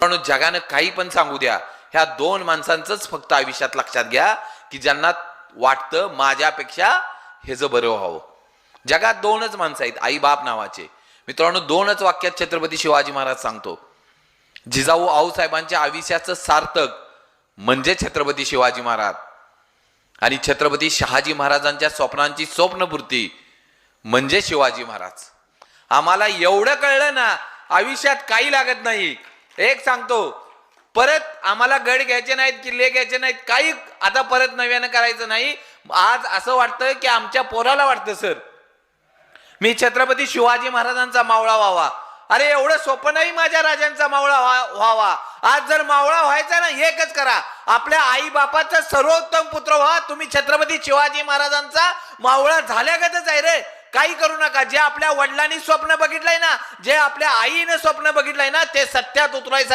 पण जगानं काही पण सांगू द्या, ह्या दोन माणसांचंच फक्त आयुष्यात लक्षात घ्या की ज्यांना वाटतं माझ्यापेक्षा हे जर बरं व्हावं. जगात दोनच माणसं आहेत आई बाप नावाचे. मित्रांनो, दोनच वाक्यात छत्रपती शिवाजी महाराज सांगतो. जिजाऊ आऊसाहेबांच्या आयुष्याचं सार्थक म्हणजे छत्रपती शिवाजी महाराज आणि छत्रपती शहाजी महाराजांच्या स्वप्नांची स्वप्नपूर्ती म्हणजे शिवाजी महाराज. आम्हाला एवढं कळलं ना, आयुष्यात काही लागत नाही. एक सांगतो, परत आम्हाला गड घ्यायचे नाहीत, किल्ले घ्यायचे नाहीत, काही आता परत नव्यानं करायचं नाही. आज असं वाटतं की आमच्या पोराला वाटतं सर मी छत्रपती शिवाजी महाराजांचा मावळा व्हावा. अरे एवढं सोपं नाही माझ्या राजांचा मावळा व्हावा. आज जर मावळा व्हायचा ना, एकच करा, आपल्या आई बापाचा सर्वोत्तम पुत्र व्हा. तुम्ही छत्रपती शिवाजी महाराजांचा मावळा झाल्यागतच आहे रे. काही करू नका. जे आपल्या वडिलांनी स्वप्न बघितलंय ना, जे आपल्या आईने स्वप्न बघितलंय ना, ते सत्यात उतरायसाठी